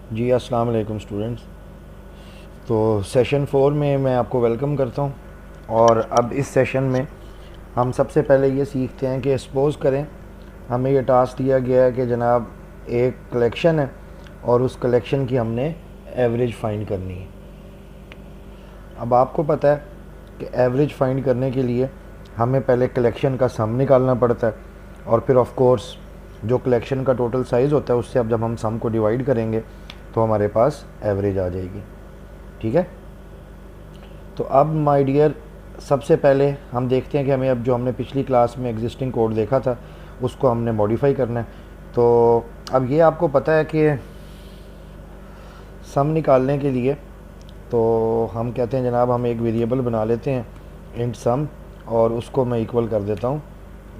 जी अस्सलाम वालेकुम स्टूडेंट्स। तो सेशन 4 में मैं आपको वेलकम करता हूं। और अब इस सेशन में हम सबसे पहले ये सीखते हैं कि सपोज़ करें हमें ये टास्क दिया गया है कि जनाब एक कलेक्शन है और उस कलेक्शन की हमने एवरेज फाइंड करनी है। अब आपको पता है कि एवरेज फाइंड करने के लिए हमें पहले कलेक्शन का सम निकालना पड़ता है और फिर ऑफ कोर्स जो कलेक्शन का टोटल साइज़ होता है उससे अब जब हम सम को डिवाइड करेंगे तो हमारे पास एवरेज आ जाएगी। ठीक है। तो अब माय डियर सबसे पहले हम देखते हैं कि हमें अब जो हमने पिछली क्लास में एग्जिस्टिंग कोड देखा था उसको हमने मॉडिफाई करना है। तो अब ये आपको पता है कि सम निकालने के लिए तो हम कहते हैं जनाब हम एक वेरिएबल बना लेते हैं इंट सम और उसको मैं इक्वल कर देता हूँ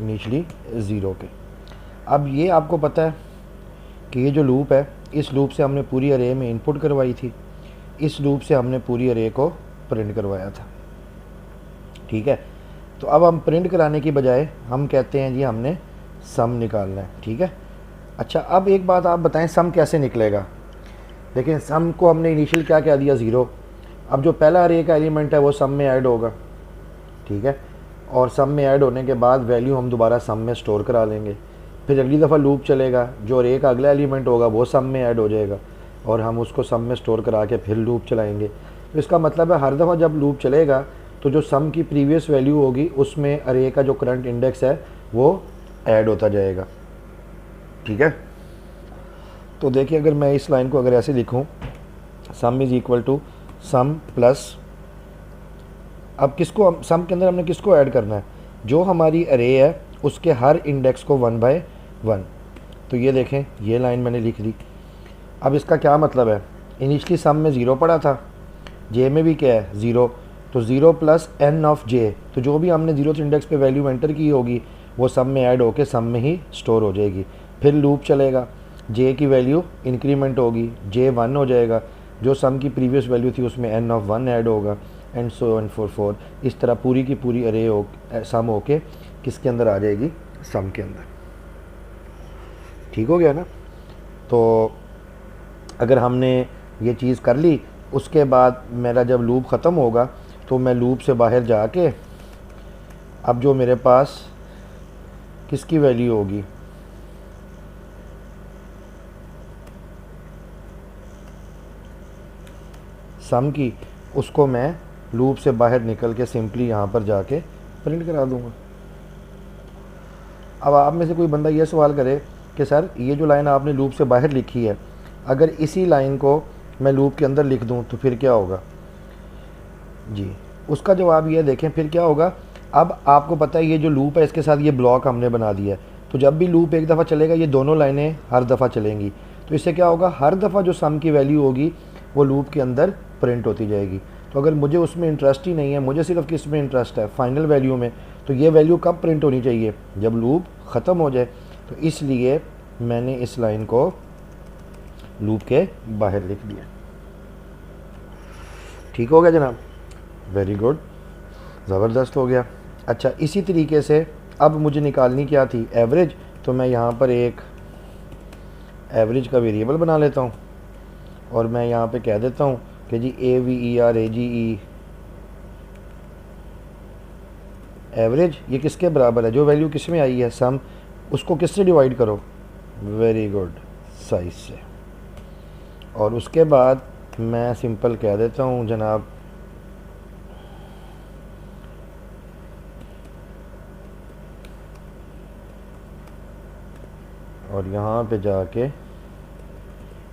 इनिशियली ज़ीरो के। अब ये आपको पता है कि ये जो लूप है इस लूप से हमने पूरी अरे में इनपुट करवाई थी, इस लूप से हमने पूरी अरे को प्रिंट करवाया था। ठीक है। तो अब हम प्रिंट कराने की बजाय हम कहते हैं जी हमने सम निकालना है। ठीक है। अच्छा अब एक बात आप बताएं सम कैसे निकलेगा। लेकिन सम को हमने इनिशियल क्या कह दिया ज़ीरो। अब जो पहला अरे का एलिमेंट है वो सम में ऐड होगा। ठीक है। और सम में ऐड होने के बाद वैल्यू हम दोबारा सम में स्टोर करा लेंगे। फिर अगली दफ़ा लूप चलेगा, जो अरे का अगला एलिमेंट होगा वो सम में ऐड हो जाएगा और हम उसको सम में स्टोर करा के फिर लूप चलाएंगे। तो इसका मतलब है हर दफ़ा जब लूप चलेगा तो जो सम की प्रीवियस वैल्यू होगी उसमें अरे का जो करंट इंडेक्स है वो ऐड होता जाएगा। ठीक है। तो देखिए अगर मैं इस लाइन को अगर ऐसे लिखूं, sum is equal to sum plus, अब किसको सम के अंदर हमने किसको ऐड करना है, जो हमारी अरे है उसके हर इंडेक्स को 1/1। तो ये देखें ये लाइन मैंने लिख दी। अब इसका क्या मतलब है, इनिशियली सम में ज़ीरो पड़ा था, जे में भी क्या है ज़ीरो, तो ज़ीरो प्लस एन ऑफ जे, तो जो भी हमने ज़ीरो इंडेक्स पे वैल्यू एंटर की होगी वो सम में ऐड होके सम में ही स्टोर हो जाएगी। फिर लूप चलेगा, जे की वैल्यू इंक्रीमेंट होगी, जे 1 हो जाएगा, जो सम की प्रीवियस वैल्यू थी उसमें एन ऑफ 1 ऐड होगा एंड सो एन फॉर 4। इस तरह पूरी की पूरी अरे हो सम होके किसके अंदर आ जाएगी, सम के अंदर। ठीक हो गया ना। तो अगर हमने ये चीज़ कर ली उसके बाद मेरा जब लूप ख़त्म होगा तो मैं लूप से बाहर जाके अब जो मेरे पास किसकी वैल्यू होगी, सम की, उसको मैं लूप से बाहर निकल के सिंपली यहाँ पर जाके प्रिंट करा दूँगा। अब आप में से कोई बंदा ये सवाल करे कि सर ये जो लाइन आपने लूप से बाहर लिखी है अगर इसी लाइन को मैं लूप के अंदर लिख दूँ तो फिर क्या होगा। जी उसका जवाब ये देखें फिर क्या होगा। अब आपको पता है ये जो लूप है इसके साथ ये ब्लॉक हमने बना दिया है, तो जब भी लूप एक दफ़ा चलेगा ये दोनों लाइनें हर दफ़ा चलेंगी। तो इससे क्या होगा, हर दफ़ा जो सम की वैल्यू होगी वो लूप के अंदर प्रिंट होती जाएगी। तो अगर मुझे उसमें इंटरेस्ट ही नहीं है, मुझे सिर्फ किस में इंटरेस्ट है, फाइनल वैल्यू में, तो ये वैल्यू कब प्रिंट होनी चाहिए, जब लूप ख़त्म हो जाए। तो इसलिए मैंने इस लाइन को लूप के बाहर लिख दिया। ठीक हो गया जनाब, वेरी गुड, ज़बरदस्त हो गया। अच्छा इसी तरीके से अब मुझे निकालनी क्या थी, एवरेज। तो मैं यहाँ पर एक एवरेज का वेरिएबल बना लेता हूँ और मैं यहाँ पे कह देता हूँ कि जी AVERAGE एवरेज ये किसके बराबर है, जो वैल्यू किस में आई है सम, उसको किससे डिवाइड करो, वेरी गुड, साइज से। और उसके बाद मैं सिंपल कह देता हूँ जनाब और यहाँ पे जाके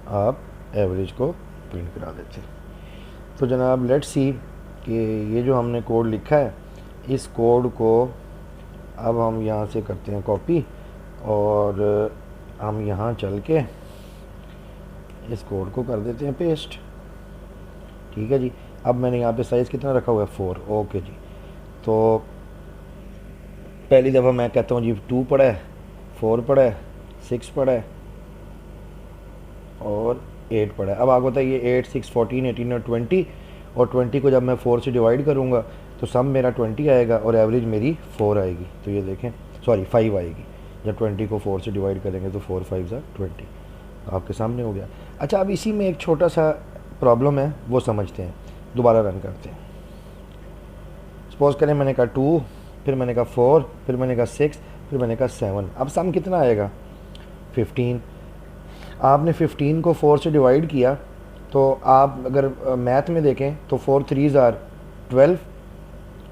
आप एवरेज को प्रिंट करा देते हैं। तो जनाब लेट्स सी कि ये जो हमने कोड लिखा है इस कोड को अब हम यहाँ से करते हैं कॉपी और हम यहाँ चल के इस कोड को कर देते हैं पेस्ट। ठीक है जी। अब मैंने यहाँ पे साइज़ कितना रखा हुआ है 4, ओके जी। तो पहली दफ़ा मैं कहता हूँ जी 2 पड़ा है, 4 पड़ा है, 6 पड़ा है और 8 पड़ा है। अब आपको बताइए 8, 6, 14, 18 और 20, और 20 को जब मैं 4 से डिवाइड करूँगा तो सम मेरा 20 आएगा और एवरेज मेरी 4 आएगी। तो ये देखें सॉरी 5 आएगी, जब 20 को 4 से डिवाइड करेंगे तो 4 5 ज़ा 20। आपके सामने हो गया। अच्छा, अब इसी में एक छोटा सा प्रॉब्लम है, वो समझते हैं। दोबारा रन करते हैं। सपोज़ करें मैंने कहा 2, फिर मैंने कहा 4, फिर मैंने कहा 6, फिर मैंने कहा 7। अब सम कितना आएगा? 15। आपने 15 को 4 से डिवाइड किया, तो आप अगर मैथ में देखें तो 4 3 ज़ार 12,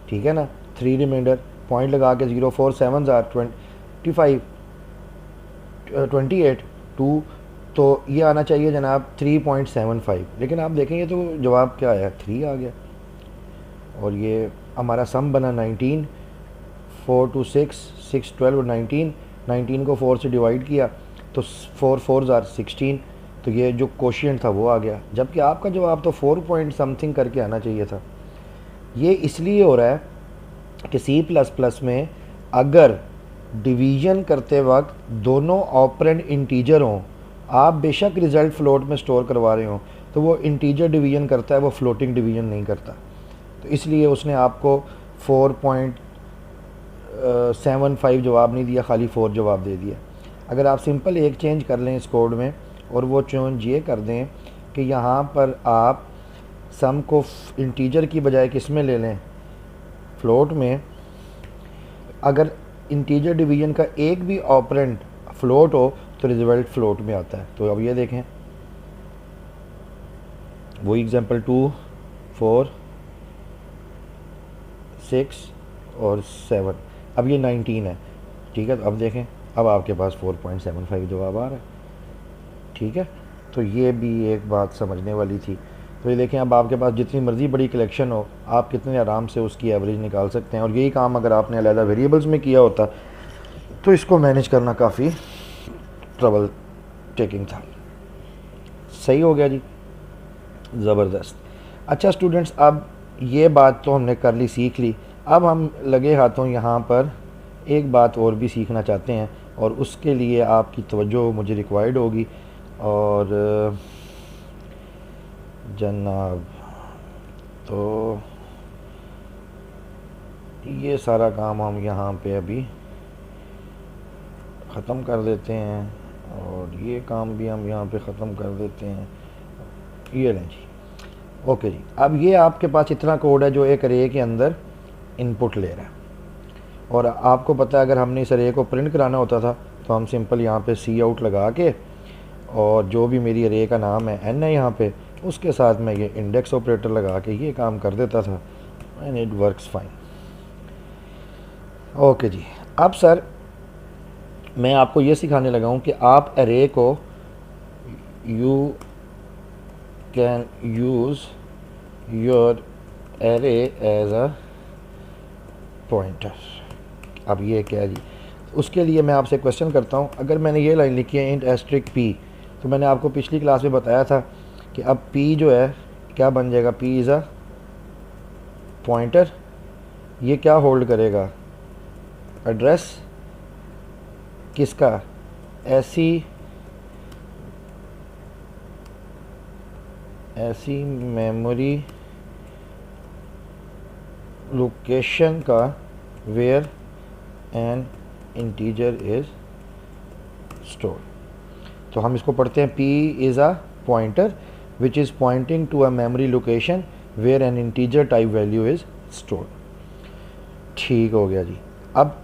ठीक है ना, 3 रिमाइंडर, पॉइंट लगा के 0, 4 7 ज़ार 25, 28, 2, तो ये आना चाहिए जनाब 3.75। लेकिन आप देखेंगे तो जवाब क्या आया? 3 आ गया। और ये हमारा सम बना 19, 4 2 6, 6 12 और 19। 19 को 4 से डिवाइड किया तो 4 4 ज़ार 16, तो ये जो कोशिएंट था वो आ गया। जबकि आपका जवाब तो 4 पॉइंट समथिंग करके आना चाहिए था। ये इसलिए हो रहा है कि सी प्लस प्लस में अगर डिवीज़न करते वक्त दोनों ऑपरेंड इंटीजर हों, आप बेशक रिज़ल्ट फ्लोट में स्टोर करवा रहे हों, तो वो इंटीजर डिवीज़न करता है, वो फ्लोटिंग डिवीज़न नहीं करता। तो इसलिए उसने आपको 4.75 जवाब नहीं दिया, खाली 4 जवाब दे दिया। अगर आप सिंपल एक चेंज कर लें इस कोड में, और वो चेंज ये कर दें कि यहाँ पर आप सम को इंटीजर की बजाय किस में ले लें? फ्लोट में। अगर इंटीजर डिवीज़न का एक भी ऑपरेंड फ्लोट हो तो रिजल्ट फ्लोट में आता है। तो अब ये देखें, वही एग्जांपल 2 4 6 और 7, अब ये 19 है, ठीक है। तो अब देखें, अब आपके पास 4.75 जवाब आ रहा है, ठीक है। तो ये भी एक बात समझने वाली थी। तो ये देखें, अब आपके पास जितनी मर्ज़ी बड़ी कलेक्शन हो, आप कितने आराम से उसकी एवरेज निकाल सकते हैं। और यही काम अगर आपने अलहदा वेरिएबल्स में किया होता तो इसको मैनेज करना काफ़ी ट्रबल टेकिंग था। सही हो गया जी, ज़बरदस्त। अच्छा स्टूडेंट्स, अब ये बात तो हमने कर ली, सीख ली। अब हम लगे हाथों यहाँ पर एक बात और भी सीखना चाहते हैं, और उसके लिए आपकी तवज्जो मुझे रिक्वायर्ड होगी। और जनाब, तो ये सारा काम हम यहाँ पे अभी ख़त्म कर देते हैं, और ये काम भी हम यहाँ पे ख़त्म कर देते हैं। ये लें जी, ओके जी। अब ये आपके पास इतना कोड है जो एक अरे के अंदर इनपुट ले रहा है, और आपको पता है अगर हमने इस अरे को प्रिंट कराना होता था तो हम सिंपल यहाँ पे सी आउट लगा के, और जो भी मेरी अरे का नाम है एन है यहाँ पे, उसके साथ मैं ये इंडेक्स ऑपरेटर लगा के ये काम कर देता था, and it works fine. Okay जी। अब सर मैं आपको ये सिखाने लगा हूँ कि आप अरे को you can use your array as a pointer. अब ये क्या है जी? उसके लिए मैं आपसे क्वेश्चन करता हूँ। अगर मैंने ये लाइन लिखी है इंट एस्ट्रिक पी, तो मैंने आपको पिछली क्लास में बताया था कि अब पी जो है क्या बन जाएगा? P is a pointer. ये क्या होल्ड करेगा? एड्रेस किसका? ऐसी मेमोरी लोकेशन का where an integer is store. तो हम इसको पढ़ते हैं, p is a pointer which is pointing to a memory location where an integer type value is store. ठीक हो गया जी। अब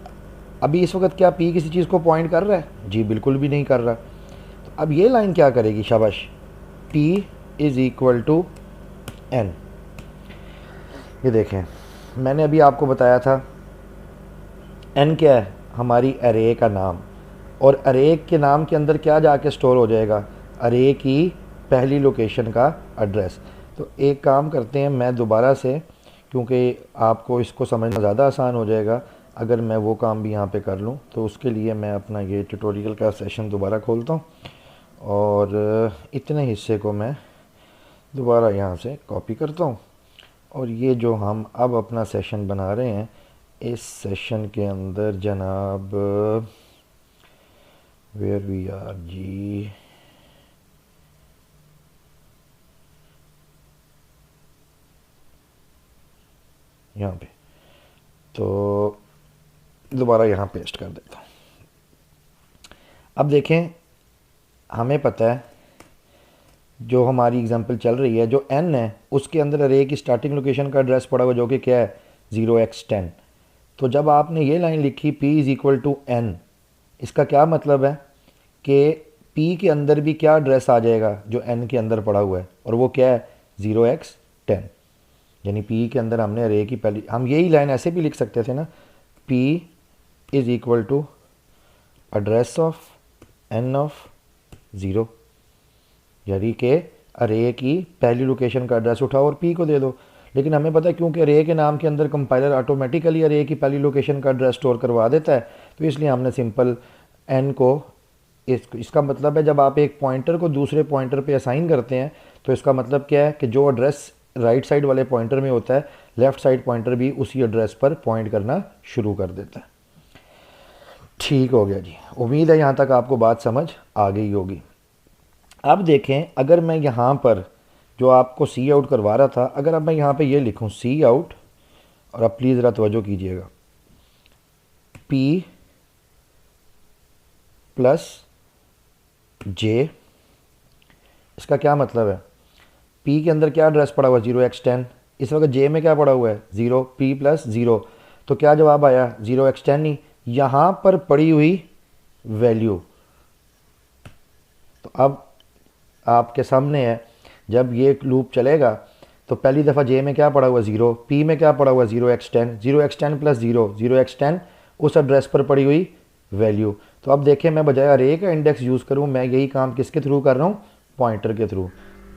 अभी इस वक्त क्या पी किसी चीज़ को पॉइंट कर रहा है? जी बिल्कुल भी नहीं कर रहा। तो अब ये लाइन क्या करेगी? शाबाश, p is equal to n. ये देखें, मैंने अभी आपको बताया था एन क्या है? हमारी अरे का नाम। और अरे के नाम के अंदर क्या जाके स्टोर हो जाएगा? अरे की पहली लोकेशन का एड्रेस। तो एक काम करते हैं, मैं दोबारा से, क्योंकि आपको इसको समझना ज़्यादा आसान हो जाएगा अगर मैं वो काम भी यहाँ पे कर लूँ, तो उसके लिए मैं अपना ये ट्यूटोरियल का सेशन दोबारा खोलता हूँ, और इतने हिस्से को मैं दोबारा यहाँ से कॉपी करता हूँ। और ये जो हम अब अपना सेशन बना रहे हैं, इस सेशन के अंदर जनाब वेयर वी आर जी, यहाँ पे, तो दोबारा यहाँ पेस्ट कर देता हूँ। अब देखें, हमें पता है जो हमारी एग्जांपल चल रही है, जो n है उसके अंदर अरे की स्टार्टिंग लोकेशन का एड्रेस पड़ा हुआ जो कि क्या है 0x10। तो जब आपने ये लाइन लिखी p is equal to n, इसका क्या मतलब है कि p के अंदर भी क्या एड्रेस आ जाएगा जो n के अंदर पड़ा हुआ है, और वो क्या है 0x10। यानी p के अंदर हमने अरे की पहली, हम यही लाइन ऐसे भी लिख सकते थे ना, p is equal to address of n of 0, यानी कि अरे की पहली लोकेशन का एड्रेस उठाओ और p को दे दो। लेकिन हमें पता है क्योंकि अरे के नाम के अंदर कंपाइलर ऑटोमेटिकली अरे की पहली लोकेशन का एड्रेस स्टोर करवा देता है, तो इसलिए हमने सिंपल n को इसका मतलब है जब आप एक पॉइंटर को दूसरे पॉइंटर पे असाइन करते हैं तो इसका मतलब क्या है कि जो एड्रेस राइट साइड वाले पॉइंटर में होता है लेफ़्ट साइड पॉइंटर भी उसी एड्रेस पर पॉइंट करना शुरू कर देता है। ठीक हो गया जी, उम्मीद है यहाँ तक आपको बात समझ आ गई होगी। अब देखें, अगर मैं यहाँ पर जो आपको सी आउट करवा रहा था, अगर अब मैं यहाँ पे ये लिखूँ सी आउट, और अब प्लीज़ ज़रा तवज्जो कीजिएगा, p प्लस जे, इसका क्या मतलब है, p के अंदर क्या एड्रेस पड़ा हुआ है 0x10, इस वक्त j में क्या पड़ा हुआ है 0, p प्लस 0, तो क्या जवाब आया 0x10 ही, यहाँ पर पड़ी हुई वैल्यू। तो अब आपके सामने है, जब ये लूप चलेगा तो पहली दफ़ा j में क्या पड़ा हुआ 0, p में क्या पड़ा हुआ 0x10, 0x10 प्लस 0, 0x10 उस एड्रेस पर पड़ी हुई वैल्यू। तो अब देखें, मैं बजाय अरे का इंडेक्स यूज़ करूँ, मैं यही काम किसके थ्रू कर रहा हूँ, पॉइंटर के थ्रू।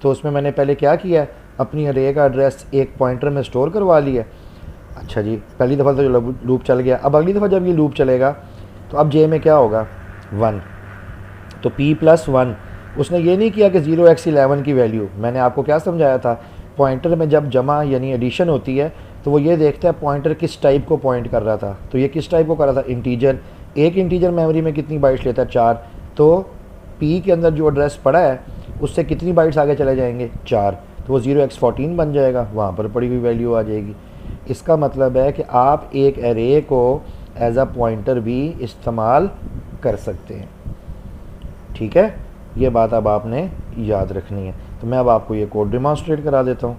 तो उसमें मैंने पहले क्या किया, अपनी अरे का एड्रेस एक पॉइंटर में स्टोर करवा लिया। अच्छा जी, पहली दफ़ा तो लूप चल गया, अब अगली दफ़ा जब ये लूप चलेगा तो अब j में क्या होगा 1, तो p प्लस 1, उसने ये नहीं किया कि 0x11 की वैल्यू, मैंने आपको क्या समझाया था, पॉइंटर में जब जमा यानी एडिशन होती है तो वो ये देखता है पॉइंटर किस टाइप को पॉइंट कर रहा था, तो ये किस टाइप को कर रहा था इंटीजर, एक इंटीजर मेमोरी में कितनी बाइट्स लेता है 4, तो p के अंदर जो एड्रेस पड़ा है उससे कितनी बाइट्स आगे चले जाएंगे 4, तो वो 0x14 बन जाएगा, वहाँ पर पड़ी हुई वैल्यू आ जाएगी। इसका मतलब है कि आप एक एरे को एज अ पॉइंटर भी इस्तेमाल कर सकते हैं। ठीक है, ये बात अब आपने याद रखनी है। तो मैं अब आपको ये कोड डिमॉन्स्ट्रेट करा देता हूँ।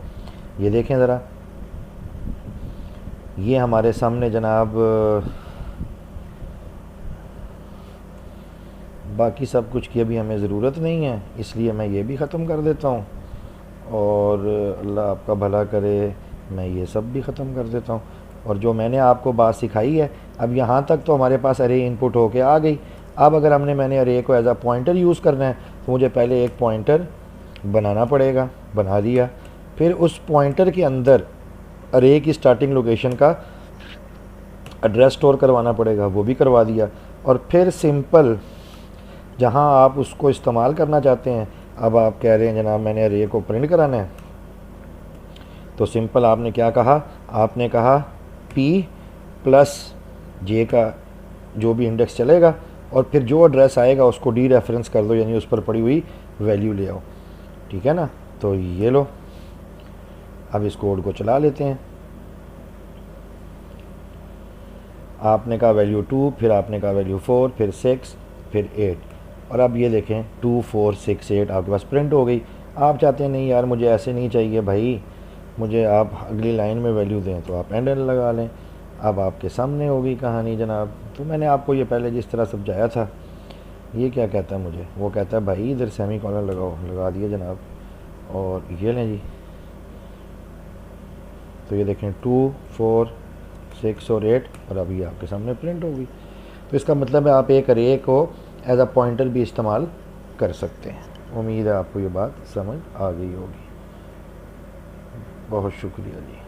ये देखें ज़रा, ये हमारे सामने जनाब, बाकी सब कुछ की अभी हमें ज़रूरत नहीं है, इसलिए मैं ये भी ख़त्म कर देता हूँ, और अल्लाह आपका भला करे, मैं ये सब भी ख़त्म कर देता हूँ। और जो मैंने आपको बात सिखाई है, अब यहाँ तक तो हमारे पास अरे इनपुट होके आ गई। अब अगर मैंने अरे को एज अ पॉइंटर यूज़ करना है तो मुझे पहले एक पॉइंटर बनाना पड़ेगा, बना दिया, फिर उस पॉइंटर के अंदर अरे की स्टार्टिंग लोकेशन का एड्रेस स्टोर करवाना पड़ेगा, वो भी करवा दिया, और फिर सिंपल जहाँ आप उसको इस्तेमाल करना चाहते हैं, अब आप कह रहे हैं जनाब मैंने अरे को प्रिंट कराना है, तो सिंपल आपने क्या कहा, आपने कहा p प्लस जे का जो भी इंडेक्स चलेगा और फिर जो एड्रेस आएगा उसको डी रेफरेंस कर दो, यानी उस पर पड़ी हुई वैल्यू ले आओ। ठीक है ना, तो ये लो, अब इस कोड को चला लेते हैं। आपने कहा वैल्यू 2, फिर आपने कहा वैल्यू 4, फिर 6, फिर 8, और अब ये देखें 2 4 6 8 आपके पास प्रिंट हो गई। आप चाहते हैं नहीं यार मुझे ऐसे नहीं चाहिए भाई, मुझे आप अगली लाइन में वैल्यू दें, तो आप एंड लगा लें। अब आपके सामने होगी कहानी जनाब। तो मैंने आपको ये पहले जिस तरह समझाया था, ये क्या कहता है मुझे, वो कहता है भाई इधर सेमी कॉलर लगाओ, लगा दिए जनाब, और ये लें जी। तो ये देखें 2 4 6 और 8, और अभी आपके सामने प्रिंट होगी। तो इसका मतलब है आप एक अरे को एज अ पॉइंटर भी इस्तेमाल कर सकते हैं। उम्मीद है आपको ये बात समझ आ गई होगी। बहुत शुक्रिया जी।